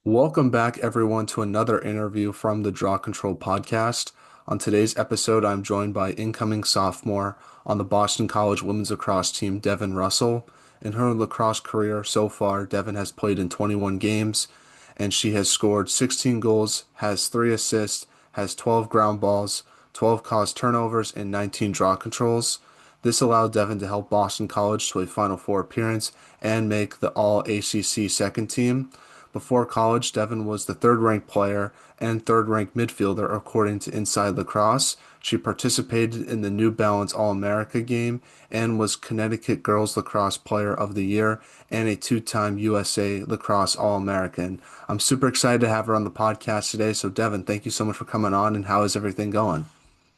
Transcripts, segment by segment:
Welcome back, everyone, to another interview from the Draw Control podcast. On today's episode, I'm joined by incoming sophomore on the Boston College women's lacrosse team, Devon Russell. In her lacrosse career so far, Devon has played in 21 games, and she has scored 16 goals, has 3 assists, has 12 ground balls, 12 caused turnovers, and 19 draw controls. This allowed Devon to help Boston College to a Final Four appearance and make the All-ACC second team. Before college, Devon was the third-ranked player and third-ranked midfielder according to Inside Lacrosse. She participated in the New Balance All-America game and was Connecticut Girls Lacrosse Player of the Year and a two-time USA Lacrosse All-American. I'm super excited to have her on the podcast today. So, Devon, thank you so much for coming on, and how is everything going?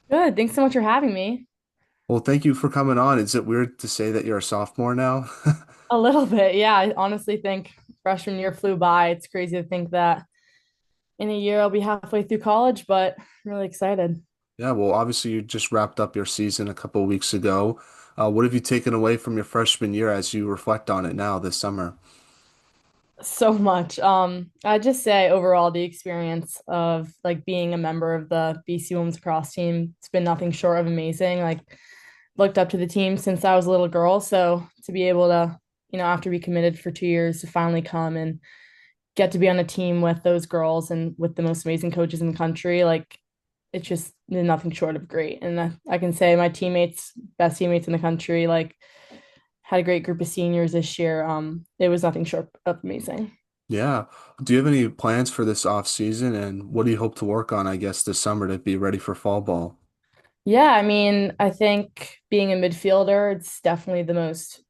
Good. Thanks so much for having me. Well, thank you for coming on. Is it weird to say that you're a sophomore now? A little bit. Yeah, I honestly think freshman year flew by. It's crazy to think that in a year I'll be halfway through college, but I'm really excited. Yeah, well, obviously you just wrapped up your season a couple of weeks ago. What have you taken away from your freshman year as you reflect on it now this summer? So much. I just say overall the experience of like being a member of the BC Women's Lacrosse team, it's been nothing short of amazing. Like looked up to the team since I was a little girl. So to be able to, after we committed for 2 years to finally come and get to be on a team with those girls and with the most amazing coaches in the country, like it's just nothing short of great. And I can say my teammates, best teammates in the country, like had a great group of seniors this year. It was nothing short of amazing. Yeah. Do you have any plans for this off season, and what do you hope to work on, I guess, this summer to be ready for fall ball? Yeah, I mean, I think being a midfielder, it's definitely the most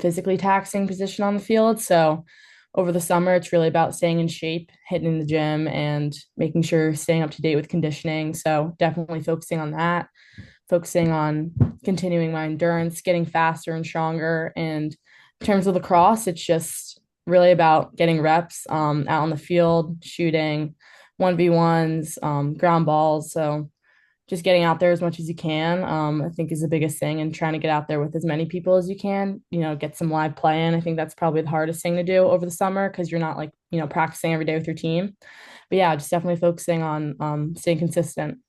physically taxing position on the field. So over the summer, it's really about staying in shape, hitting in the gym, and making sure staying up to date with conditioning. So definitely focusing on that, focusing on continuing my endurance, getting faster and stronger. And in terms of lacrosse, it's just really about getting reps out on the field, shooting 1v1s, ground balls. So just getting out there as much as you can, I think is the biggest thing, and trying to get out there with as many people as you can, get some live play in. I think that's probably the hardest thing to do over the summer because you're not like, practicing every day with your team. But yeah, just definitely focusing on staying consistent.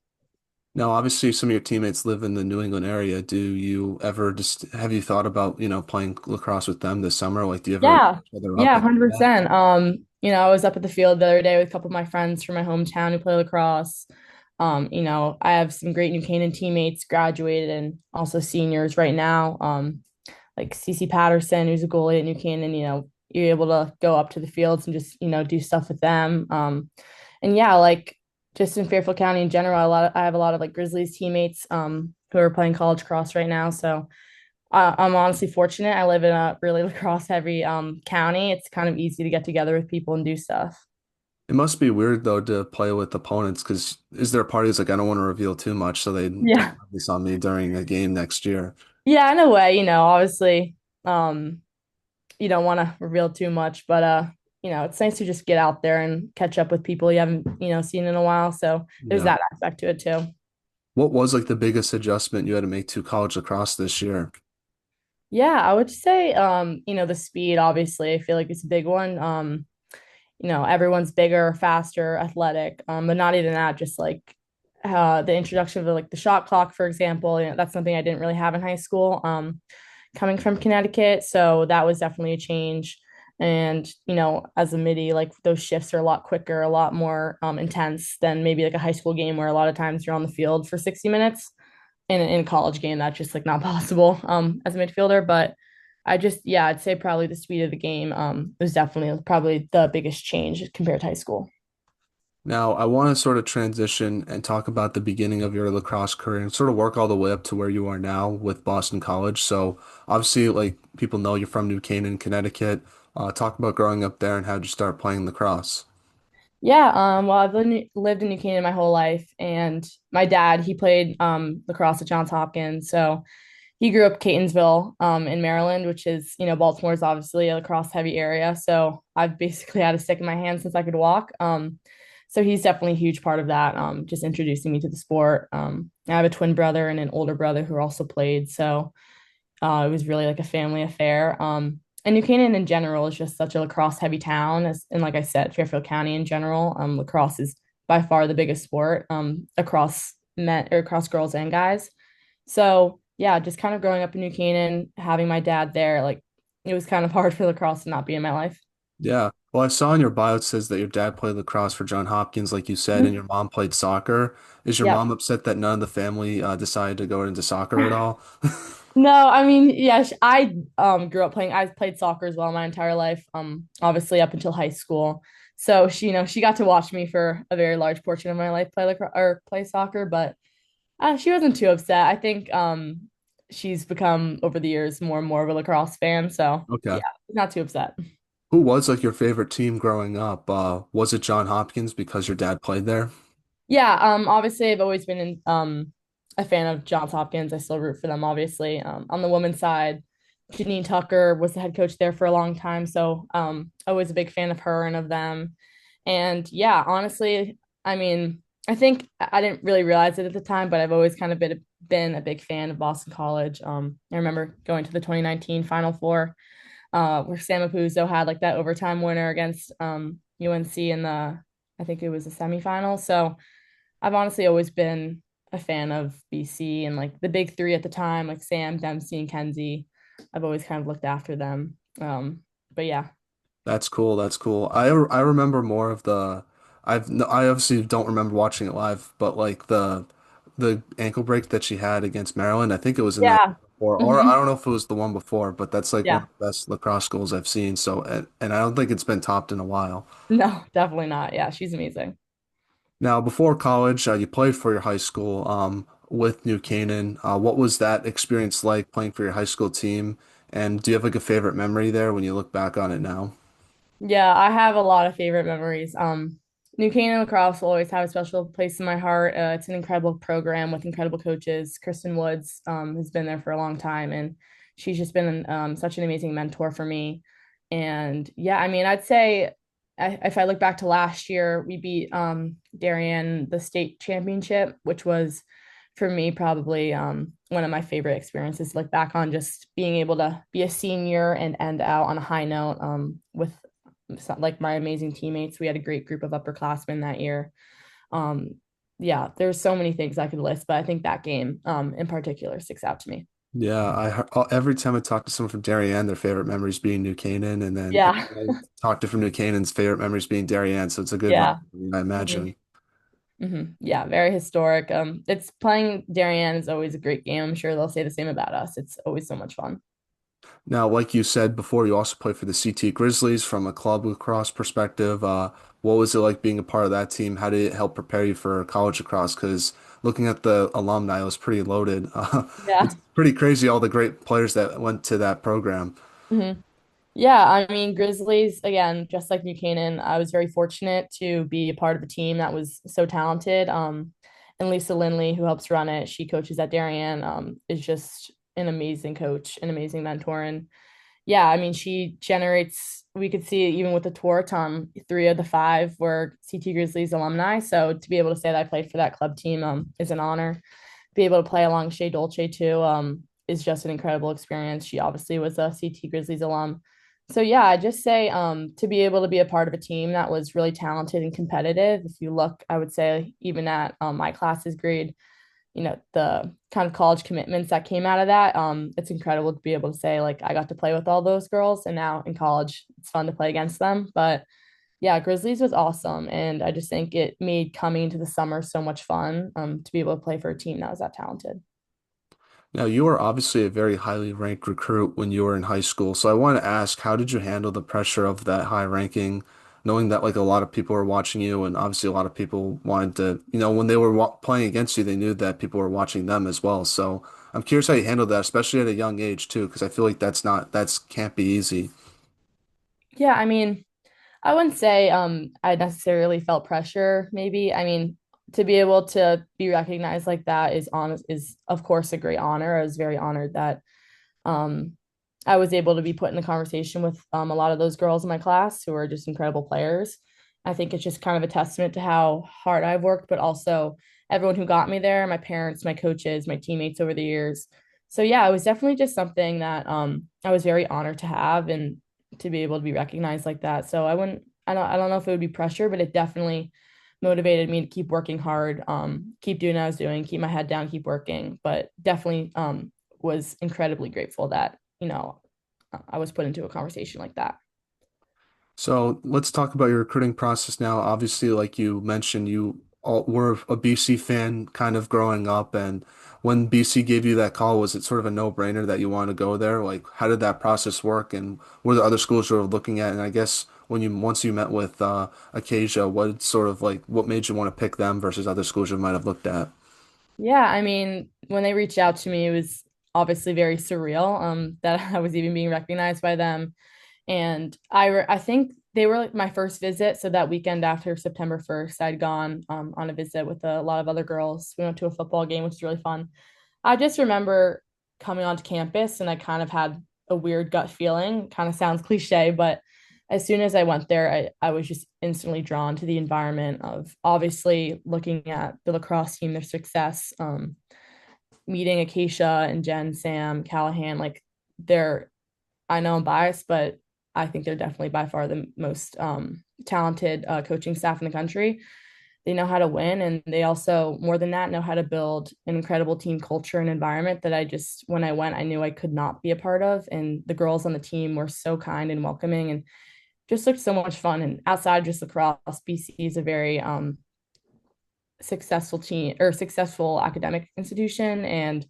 Now, obviously, some of your teammates live in the New England area. Do you ever just have you thought about, playing lacrosse with them this summer? Like, do you ever Yeah. each other up Yeah, and do that? 100%. I was up at the field the other day with a couple of my friends from my hometown who play lacrosse. I have some great New Canaan teammates graduated and also seniors right now. Like Cece Patterson, who's a goalie at New Canaan, you're able to go up to the fields and just, do stuff with them. And yeah, like just in Fairfield County in general, I have a lot of like Grizzlies teammates who are playing college cross right now. So I'm honestly fortunate. I live in a really lacrosse heavy county. It's kind of easy to get together with people and do stuff. It must be weird though to play with opponents because is there a party that's like I don't want to reveal too much so they don't Yeah. have this on me during a game next year. Yeah, in a way, obviously, um, you don't want to reveal too much, but it's nice to just get out there and catch up with people you haven't, seen in a while. So there's Yeah. that aspect to it too. What was like the biggest adjustment you had to make to college lacrosse this year? Yeah, I would say the speed, obviously, I feel like it's a big one. Everyone's bigger, faster, athletic, but not even that, just like the introduction of like the shot clock, for example, that's something I didn't really have in high school. Coming from Connecticut, so that was definitely a change. And as a midi, like those shifts are a lot quicker, a lot more intense than maybe like a high school game where a lot of times you're on the field for 60 minutes. In a college game, that's just like not possible as a midfielder. But yeah, I'd say probably the speed of the game was definitely probably the biggest change compared to high school. Now, I want to sort of transition and talk about the beginning of your lacrosse career and sort of work all the way up to where you are now with Boston College. So, obviously, like people know you're from New Canaan, Connecticut. Talk about growing up there and how'd you start playing lacrosse? Yeah, well, I've lived in New Canaan my whole life, and my dad, he played lacrosse at Johns Hopkins, so he grew up Catonsville, in Maryland, which is, Baltimore is obviously a lacrosse heavy area, so I've basically had a stick in my hand since I could walk. So he's definitely a huge part of that, just introducing me to the sport. I have a twin brother and an older brother who also played, so it was really like a family affair. And New Canaan in general is just such a lacrosse heavy town. And like I said, Fairfield County in general, lacrosse is by far the biggest sport across men or across girls and guys. So yeah, just kind of growing up in New Canaan, having my dad there, like it was kind of hard for lacrosse to not be in my life. Yeah. Well, I saw in your bio it says that your dad played lacrosse for John Hopkins, like you said, and Mhm. your mom played soccer. Is your Yep. mom upset that none of the family decided to go into soccer at all? No, I mean, yes, I grew up playing. I played soccer as well my entire life. Obviously up until high school. So she got to watch me for a very large portion of my life play lacrosse or play soccer, but she wasn't too upset. I think she's become over the years more and more of a lacrosse fan. So Okay. yeah, not too upset. Who was like your favorite team growing up? Was it John Hopkins because your dad played there? Yeah, obviously I've always been a fan of Johns Hopkins. I still root for them, obviously. On the women's side, Janine Tucker was the head coach there for a long time. So I was a big fan of her and of them. And yeah, honestly, I mean, I think I didn't really realize it at the time, but I've always kind of been a big fan of Boston College. I remember going to the 2019 Final Four, where Sam Apuzzo had like that overtime winner against UNC in the, I think it was the semifinal. So I've honestly always been a fan of BC and like the big three at the time, like Sam, Dempsey, and Kenzie. I've always kind of looked after them. But yeah, That's cool. That's cool. I remember more of the I obviously don't remember watching it live, but like the ankle break that she had against Maryland, I think it was in that yeah, or I hmm don't know if it was the one before, but that's like one yeah. of the best lacrosse goals I've seen. So and I don't think it's been topped in a while. No, definitely not. Yeah, she's amazing. Now, before college, you played for your high school with New Canaan. What was that experience like playing for your high school team? And do you have like a favorite memory there when you look back on it now? Yeah, I have a lot of favorite memories. New Canaan Lacrosse will always have a special place in my heart. It's an incredible program with incredible coaches. Kristen Woods has been there for a long time, and she's just been such an amazing mentor for me. And yeah, I mean, I'd say if I look back to last year, we beat Darien the state championship, which was for me probably one of my favorite experiences. Look back on just being able to be a senior and end out on a high note with like my amazing teammates. We had a great group of upperclassmen that year. Um, yeah, there's so many things I could list, but I think that game in particular sticks out to me. Yeah, every time I talk to someone from Darien, their favorite memories being New Canaan, and then Yeah, I talk to from New Canaan's favorite memories being Darien. So it's a good yeah, rivalry, I hmm imagine. yeah, very historic. It's playing Darien is always a great game. I'm sure they'll say the same about us. It's always so much fun. Now, like you said before, you also play for the CT Grizzlies from a club lacrosse perspective. What was it like being a part of that team? How did it help prepare you for college lacrosse? Because looking at the alumni, it was pretty loaded. It's Yeah. pretty crazy all the great players that went to that program. hmm Yeah, I mean, Grizzlies, again, just like New Canaan, I was very fortunate to be a part of a team that was so talented. And Lisa Lindley, who helps run it, she coaches at Darien, is just an amazing coach, an amazing mentor. And yeah, I mean, she generates, we could see it even with the tour, Tom, three of the five were CT Grizzlies alumni. So to be able to say that I played for that club team is an honor. Be able to play along Shea Dolce too is just an incredible experience. She obviously was a CT Grizzlies alum. So yeah, I just say to be able to be a part of a team that was really talented and competitive. If you look, I would say even at my class's grade, the kind of college commitments that came out of that, it's incredible to be able to say like I got to play with all those girls, and now in college it's fun to play against them. But yeah, Grizzlies was awesome, and I just think it made coming into the summer so much fun to be able to play for a team that was that talented. Now, you were obviously a very highly ranked recruit when you were in high school. So I want to ask, how did you handle the pressure of that high ranking, knowing that like a lot of people were watching you and obviously a lot of people wanted to, when they were wa playing against you, they knew that people were watching them as well. So I'm curious how you handled that, especially at a young age too, because I feel like that's can't be easy. Yeah, I mean, I wouldn't say I necessarily felt pressure, maybe. I mean, to be able to be recognized like that is of course a great honor. I was very honored that um I was able to be put in the conversation with a lot of those girls in my class who are just incredible players. I think it's just kind of a testament to how hard I've worked, but also everyone who got me there, my parents, my coaches, my teammates over the years. So yeah, it was definitely just something that I was very honored to have and to be able to be recognized like that. So I don't know if it would be pressure, but it definitely motivated me to keep working hard, keep doing what I was doing, keep my head down, keep working. But definitely was incredibly grateful that, I was put into a conversation like that. So let's talk about your recruiting process now. Obviously, like you mentioned, you all were a BC fan kind of growing up, and when BC gave you that call, was it sort of a no-brainer that you wanted to go there? Like, how did that process work, and were there other schools you were looking at? And I guess when you once you met with Acacia, what sort of like what made you want to pick them versus other schools you might have looked at? Yeah, I mean, when they reached out to me, it was obviously very surreal that I was even being recognized by them. And I think they were like my first visit. So that weekend after September 1st, I'd gone on a visit with a lot of other girls. We went to a football game, which was really fun. I just remember coming onto campus and I kind of had a weird gut feeling. Kind of sounds cliche, but as soon as I went there, I was just instantly drawn to the environment of obviously looking at the lacrosse team, their success, meeting Acacia and Jen, Sam, Callahan. Like they're, I know I'm biased, but I think they're definitely by far the most talented coaching staff in the country. They know how to win, and they also, more than that, know how to build an incredible team culture and environment that I just, when I went, I knew I could not be a part of. And the girls on the team were so kind and welcoming and just looked so much fun. And outside just lacrosse, BC is a very successful team or successful academic institution. And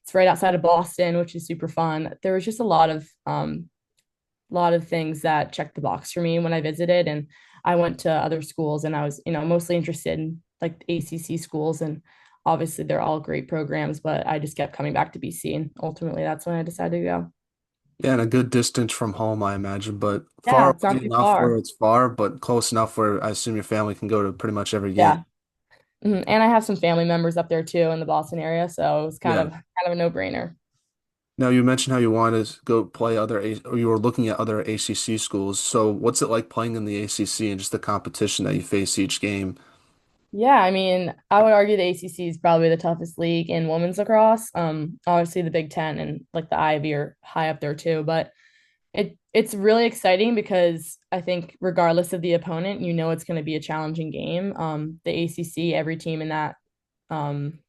it's right outside of Boston, which is super fun. There was just a lot of things that checked the box for me when I visited. And I went to other schools and I was, mostly interested in like ACC schools. And obviously they're all great programs, but I just kept coming back to BC. And ultimately that's when I decided to go. Yeah, and a good distance from home, I imagine, but Yeah, far it's not away too enough where far. it's far, but close enough where I assume your family can go to pretty much every game. Yeah. And I have some family members up there too in the Boston area. So it was kind Yeah. of a no-brainer. Now you mentioned how you wanted to go play or you were looking at other ACC schools. So what's it like playing in the ACC and just the competition that you face each game? Yeah, I mean, I would argue the ACC is probably the toughest league in women's lacrosse. Obviously the Big Ten and like the Ivy are high up there too, but it's really exciting because I think regardless of the opponent, it's going to be a challenging game. The ACC, um,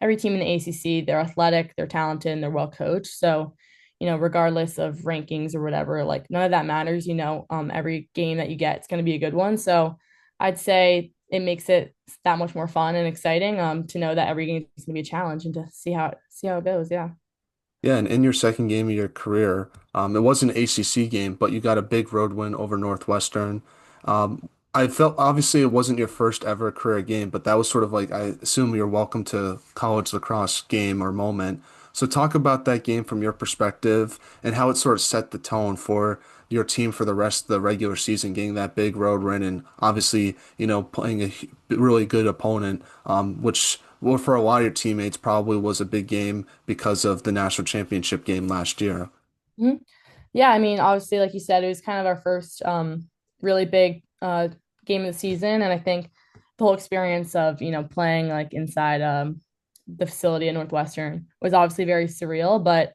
every team in the ACC, they're athletic, they're talented, and they're well coached. So, regardless of rankings or whatever, like none of that matters. Every game that you get, it's going to be a good one. So, I'd say it makes it that much more fun and exciting. To know that every game is going to be a challenge and to see how it goes. Yeah. Yeah, and in your second game of your career, it was an ACC game, but you got a big road win over Northwestern. I felt obviously it wasn't your first ever career game, but that was sort of like I assume you're welcome to college lacrosse game or moment. So talk about that game from your perspective and how it sort of set the tone for your team for the rest of the regular season, getting that big road win and obviously, playing a really good opponent, which well, for a lot of your teammates probably was a big game because of the national championship game last year. Mhm. Yeah, I mean, obviously, like you said, it was kind of our first really big game of the season, and I think the whole experience of playing like inside the facility at Northwestern was obviously very surreal. But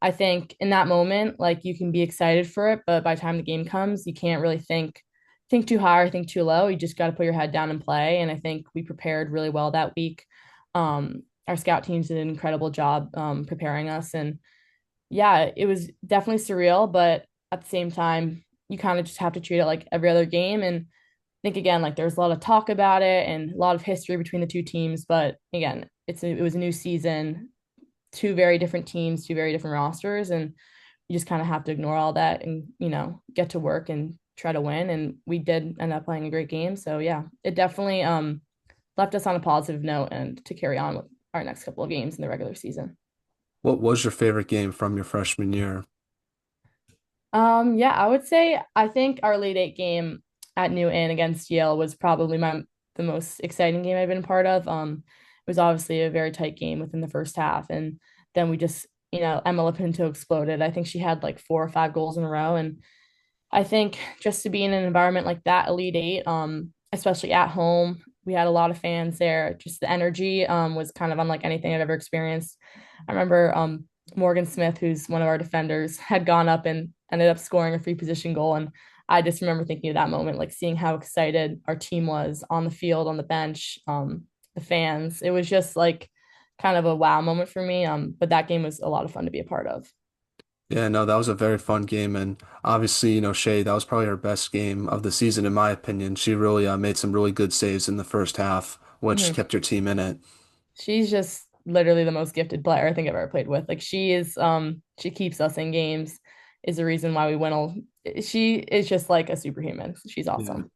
I think in that moment, like you can be excited for it, but by the time the game comes, you can't really think too high or think too low. You just got to put your head down and play. And I think we prepared really well that week. Our scout teams did an incredible job preparing us, and yeah, it was definitely surreal, but at the same time, you kind of just have to treat it like every other game. And I think again, like there's a lot of talk about it and a lot of history between the two teams. But again, it was a new season, two very different teams, two very different rosters, and you just kind of have to ignore all that and get to work and try to win. And we did end up playing a great game. So yeah, it definitely left us on a positive note and to carry on with our next couple of games in the regular season. What was your favorite game from your freshman year? Yeah, I would say I think our Elite Eight game at Newton against Yale was probably the most exciting game I've been a part of. It was obviously a very tight game within the first half, and then we just, Emma Lipinto exploded. I think she had like 4 or 5 goals in a row, and I think just to be in an environment like that, Elite Eight, especially at home, We had a lot of fans there. Just the energy was kind of unlike anything I've ever experienced. I remember Morgan Smith, who's one of our defenders, had gone up and ended up scoring a free position goal. And I just remember thinking of that moment, like seeing how excited our team was on the field, on the bench, the fans. It was just like kind of a wow moment for me. But that game was a lot of fun to be a part of. Yeah, no, that was a very fun game, and obviously, Shay, that was probably her best game of the season, in my opinion. She really made some really good saves in the first half, which Mhm. kept your team in it. She's just literally the most gifted player I think I've ever played with. Like she keeps us in games, is the reason why we win all. She is just like a superhuman. She's Yeah. awesome.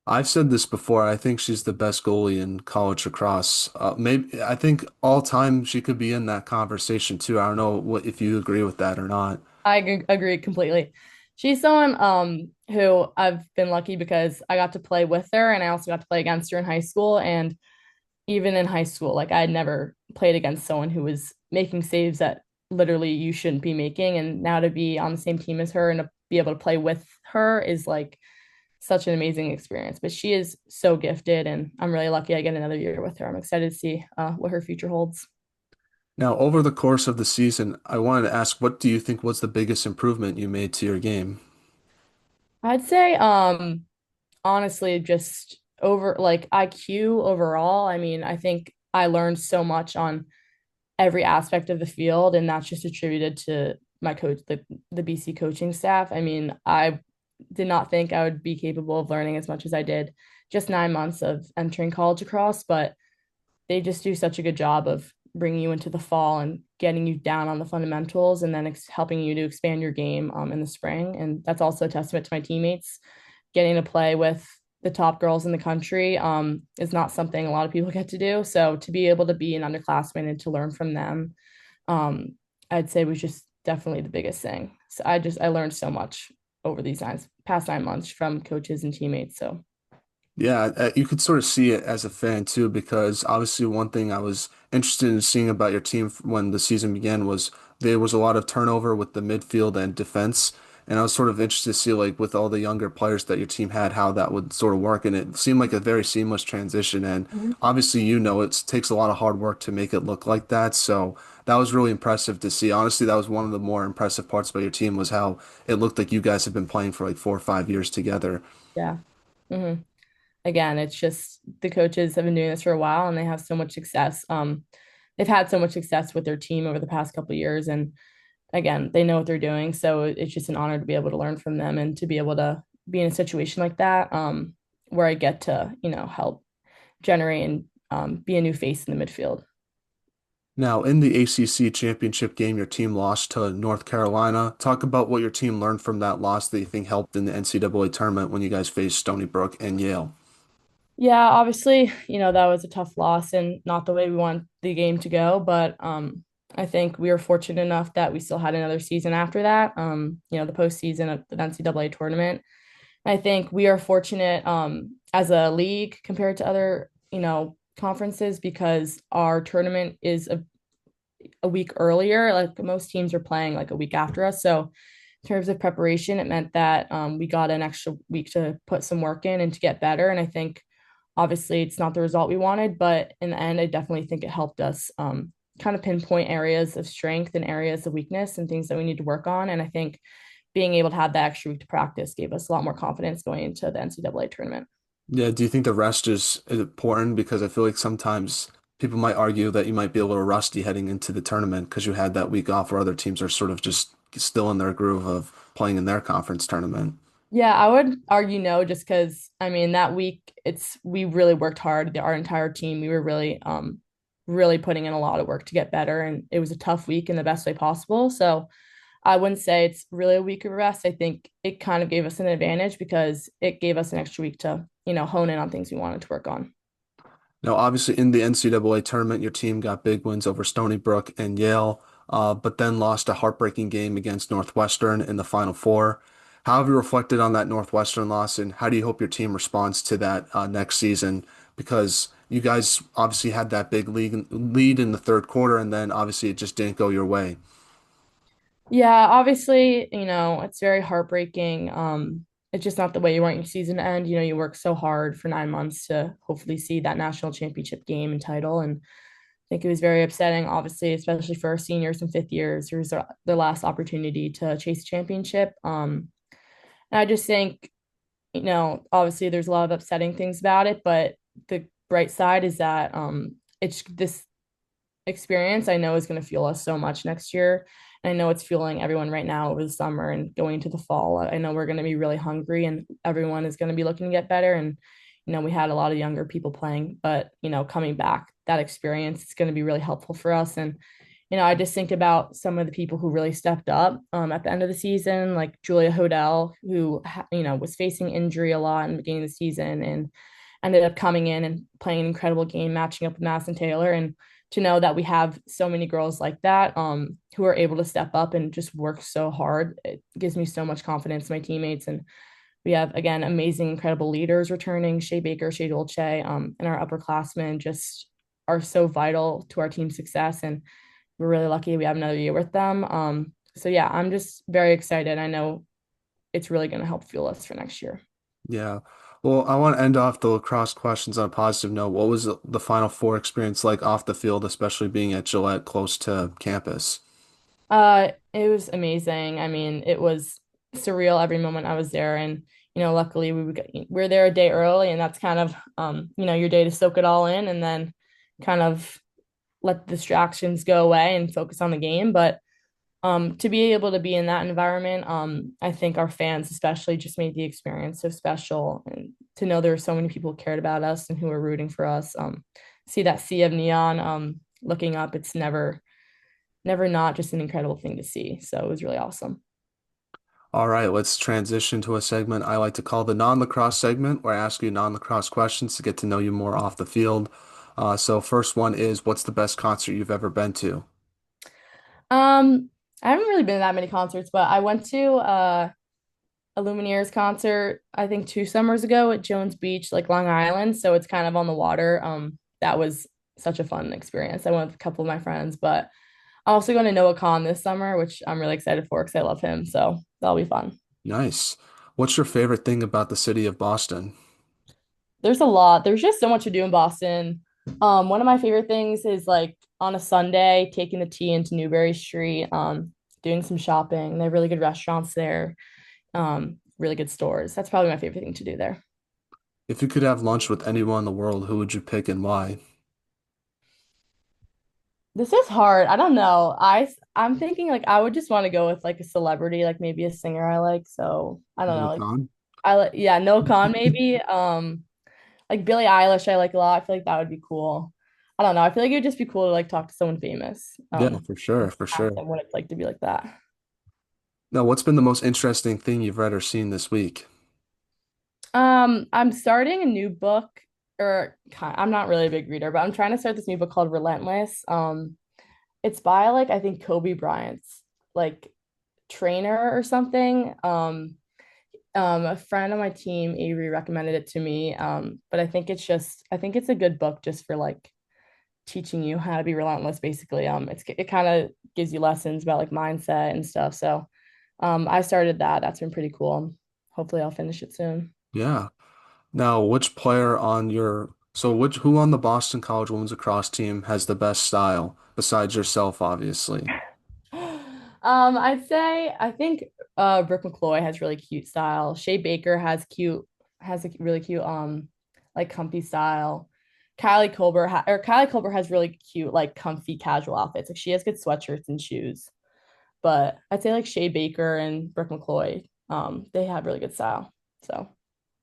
I've said this before. I think she's the best goalie in college lacrosse. Maybe I think all time she could be in that conversation too. I don't know what if you agree with that or not. Agree completely. She's someone who I've been lucky because I got to play with her and I also got to play against her in high school. And even in high school, like I had never played against someone who was making saves that literally you shouldn't be making. And now to be on the same team as her and to be able to play with her is like such an amazing experience. But she is so gifted, and I'm really lucky I get another year with her. I'm excited to see what her future holds. Now, over the course of the season, I wanted to ask, what do you think was the biggest improvement you made to your game? I'd say, honestly, just over like IQ overall. I mean, I think I learned so much on every aspect of the field, and that's just attributed to my coach, the BC coaching staff. I mean, I did not think I would be capable of learning as much as I did just 9 months of entering college across, but they just do such a good job of bringing you into the fall and getting you down on the fundamentals and then helping you to expand your game in the spring. And that's also a testament to my teammates. Getting to play with the top girls in the country is not something a lot of people get to do. So to be able to be an underclassman and to learn from them, um, I'd say was just definitely the biggest thing. So I learned so much over these past 9 months from coaches and teammates. So Yeah, you could sort of see it as a fan too, because obviously one thing I was interested in seeing about your team when the season began was there was a lot of turnover with the midfield and defense, and I was sort of interested to see like with all the younger players that your team had, how that would sort of work, and it seemed like a very seamless transition. And Mhm. obviously, it takes a lot of hard work to make it look like that, so that was really impressive to see. Honestly, that was one of the more impressive parts about your team was how it looked like you guys have been playing for like 4 or 5 years together. Yeah. hmm Again, it's just the coaches have been doing this for a while and they have so much success. They've had so much success with their team over the past couple of years, and again, they know what they're doing. So it's just an honor to be able to learn from them and to be able to be in a situation like that, where I get to, help generate and be a new face in the midfield. Now, in the ACC championship game, your team lost to North Carolina. Talk about what your team learned from that loss that you think helped in the NCAA tournament when you guys faced Stony Brook and Yale. Yeah, obviously, that was a tough loss and not the way we want the game to go, but I think we were fortunate enough that we still had another season after that. The postseason of the NCAA tournament. I think we are fortunate as a league compared to other, conferences because our tournament is a week earlier. Like most teams are playing like a week after us. So in terms of preparation, it meant that we got an extra week to put some work in and to get better. And I think obviously it's not the result we wanted, but in the end, I definitely think it helped us kind of pinpoint areas of strength and areas of weakness and things that we need to work on. And I think being able to have that extra week to practice gave us a lot more confidence going into the NCAA tournament. Yeah, do you think the rest is important? Because I feel like sometimes people might argue that you might be a little rusty heading into the tournament because you had that week off where other teams are sort of just still in their groove of playing in their conference tournament. Yeah, I would argue no, just because I mean that week we really worked hard. Our entire team, we were really putting in a lot of work to get better, and it was a tough week in the best way possible. So I wouldn't say it's really a week of rest. I think it kind of gave us an advantage because it gave us an extra week to, hone in on things we wanted to work on. Now, obviously, in the NCAA tournament, your team got big wins over Stony Brook and Yale, but then lost a heartbreaking game against Northwestern in the Final Four. How have you reflected on that Northwestern loss, and how do you hope your team responds to that next season? Because you guys obviously had that big lead in the third quarter, and then obviously it just didn't go your way. Yeah, obviously, it's very heartbreaking. it's just not the way you want your season to end. You know, you work so hard for 9 months to hopefully see that national championship game and title. And I think it was very upsetting, obviously, especially for our seniors and fifth years. It was their last opportunity to chase a championship. And I just think, obviously there's a lot of upsetting things about it, but the bright side is that it's this experience I know is going to fuel us so much next year. And I know it's fueling everyone right now over the summer and going into the fall. I know we're going to be really hungry and everyone is going to be looking to get better. And, we had a lot of younger people playing, but, coming back, that experience is going to be really helpful for us. And, I just think about some of the people who really stepped up at the end of the season, like Julia Hodel, who, was facing injury a lot in the beginning of the season and ended up coming in and playing an incredible game, matching up with Madison Taylor. And to know that we have so many girls like that who are able to step up and just work so hard, it gives me so much confidence in my teammates. And we have, again, amazing, incredible leaders returning. Shea Baker, Shea Dolce, and our upperclassmen just are so vital to our team's success. And we're really lucky we have another year with them. So yeah, I'm just very excited. I know it's really going to help fuel us for next year. Yeah. Well, I want to end off the lacrosse questions on a positive note. What was the Final Four experience like off the field, especially being at Gillette close to campus? It was amazing. I mean, it was surreal every moment I was there. And, luckily we're there a day early, and that's kind of, your day to soak it all in and then kind of let the distractions go away and focus on the game. But to be able to be in that environment, I think our fans especially just made the experience so special, and to know there were so many people who cared about us and who were rooting for us. See that sea of neon, looking up, it's never not just an incredible thing to see. So it was really awesome. All right, let's transition to a segment I like to call the non-lacrosse segment, where I ask you non-lacrosse questions to get to know you more off the field. So first one is, what's the best concert you've ever been to? I haven't really been to that many concerts, but I went to a Lumineers concert, I think 2 summers ago at Jones Beach, like Long Island. So it's kind of on the water. That was such a fun experience. I went with a couple of my friends, but I'm also going to Noah Khan this summer, which I'm really excited for because I love him. So that'll be fun. Nice. What's your favorite thing about the city of Boston? There's a lot. There's just so much to do in Boston. One of my favorite things is like on a Sunday, taking the T into Newbury Street, doing some shopping. They have really good restaurants there, really good stores. That's probably my favorite thing to do there. If you could have lunch with anyone in the world, who would you pick and why? This is hard. I don't know. I'm thinking like I would just want to go with like a celebrity, like maybe a singer I like. So I don't know. Noah Like Khan? I like yeah, Noah Khan maybe. Like Billie Eilish, I like a lot. I feel like that would be cool. I don't know. I feel like it would just be cool to like talk to someone famous. Yeah, for sure, And for ask sure. them what it's like to be like that. Now, what's been the most interesting thing you've read or seen this week? I'm starting a new book, or I'm not really a big reader, but I'm trying to start this new book called Relentless. It's by like I think Kobe Bryant's like trainer or something. A friend on my team, Avery, recommended it to me. But I think it's a good book just for like teaching you how to be relentless, basically. It kind of gives you lessons about like mindset and stuff. So, I started that. That's been pretty cool. Hopefully, I'll finish it soon. Yeah. Now, which player on your so which who on the Boston College women's lacrosse team has the best style besides yourself, obviously? I'd say I think Brooke McCloy has really cute style. Shea Baker has a really cute like comfy style. Kylie Colbert has really cute like comfy casual outfits. Like she has good sweatshirts and shoes. But I'd say like Shea Baker and Brooke McCloy, they have really good style. So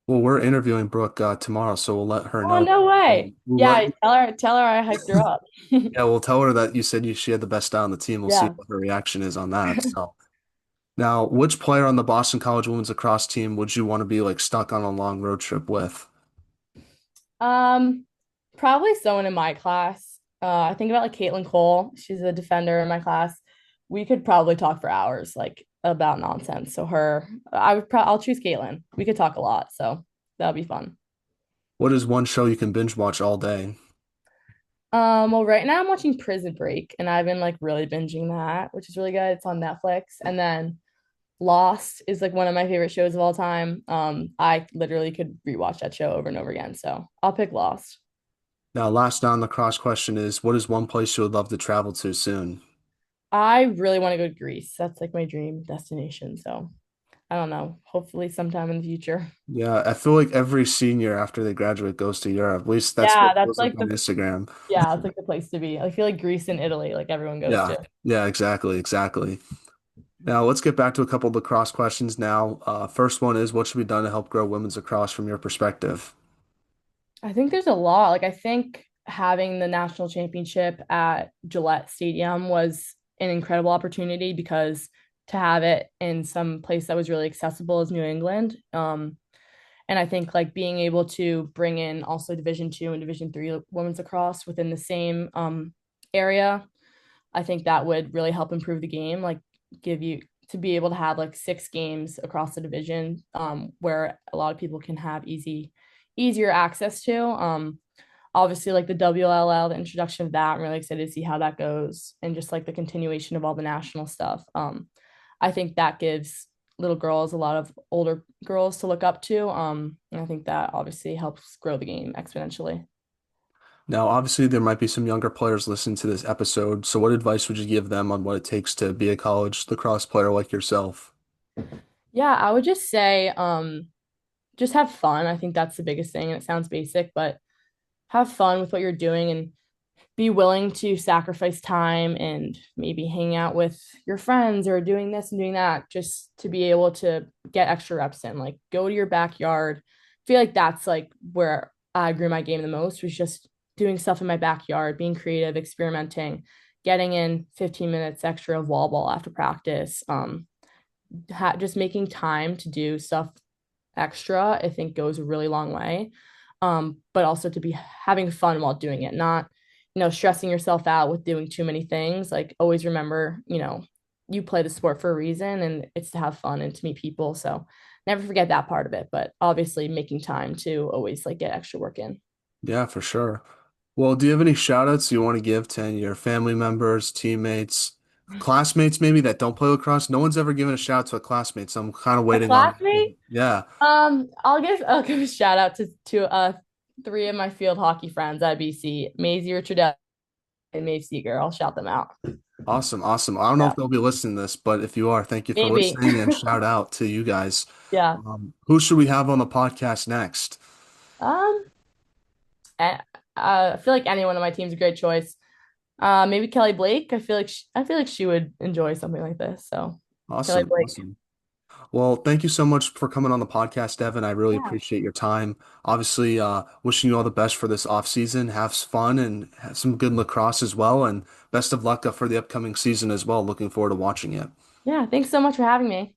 Well, we're interviewing Brooke tomorrow, so we'll let her oh know. no way. We'll let Yeah, tell her I hyped her up. yeah, we'll tell her that you said she had the best style on the team. We'll see Yeah. what her reaction is on that. So now, which player on the Boston College women's lacrosse team would you want to be like stuck on a long road trip with? Um, Probably someone in my class. I think about like Caitlin Cole. She's a defender in my class. We could probably talk for hours, like about nonsense. So I'll choose Caitlin. We could talk a lot, so that'll be fun. What is one show you can binge watch all day? Well, right now I'm watching Prison Break, and I've been like really binging that, which is really good. It's on Netflix, and then Lost is like one of my favorite shows of all time. I literally could rewatch that show over and over again. So I'll pick Lost. Now, last non-lacrosse question is, what is one place you would love to travel to soon? I really want to go to Greece. That's like my dream destination. So I don't know. Hopefully sometime in the future. Yeah, I feel like every senior after they graduate goes to Europe. At least that's what Yeah, it that's feels like like on the Instagram. yeah, it's like the place to be. I feel like Greece and Italy, like everyone goes Yeah, to. yeah, exactly, exactly. Now, let's get back to a couple of lacrosse questions now. First one is, what should be done to help grow women's lacrosse from your perspective? I think there's a lot. Like I think having the national championship at Gillette Stadium was an incredible opportunity because to have it in some place that was really accessible is New England. And I think like being able to bring in also Division 2 and Division 3 women's lacrosse within the same area, I think that would really help improve the game. Like give you to be able to have like 6 games across the division, where a lot of people can have easier access to. Obviously like the WLL, the introduction of that, I'm really excited to see how that goes, and just like the continuation of all the national stuff. I think that gives little girls a lot of older girls to look up to. And I think that obviously helps grow the game exponentially. Now, obviously, there might be some younger players listening to this episode. So, what advice would you give them on what it takes to be a college lacrosse player like yourself? Yeah, I would just say just have fun. I think that's the biggest thing. And it sounds basic, but have fun with what you're doing and be willing to sacrifice time and maybe hang out with your friends or doing this and doing that just to be able to get extra reps in. Like go to your backyard. I feel like that's like where I grew my game the most, was just doing stuff in my backyard, being creative, experimenting, getting in 15 minutes extra of wall ball after practice. Just making time to do stuff extra, I think goes a really long way. But also to be having fun while doing it, not, stressing yourself out with doing too many things. Like always remember, you play the sport for a reason and it's to have fun and to meet people. So never forget that part of it. But obviously making time to always like get extra work in. Yeah, for sure. Well, do you have any shout outs you want to give to any of your family members, teammates, classmates maybe that don't play lacrosse? No one's ever given a shout out to a classmate, so I'm kind of A waiting on that. classmate? Yeah, I'll give a shout out to 3 of my field hockey friends at BC, Maisie Richardell and Maeve Seeger. I'll shout them out. awesome, awesome. I don't know Yeah, if they'll be listening to this, but if you are, thank you for maybe. listening and shout out to you guys. Yeah. Who should we have on the podcast next? Um, I, I feel like anyone on my team's a great choice. Maybe Kelly Blake. I feel like she would enjoy something like this. So Kelly Awesome, Blake. awesome. Well, thank you so much for coming on the podcast, Devin. I really Yeah. appreciate your time. Obviously, wishing you all the best for this off season. Have fun and have some good lacrosse as well. And best of luck for the upcoming season as well. Looking forward to watching it. Yeah. Thanks so much for having me.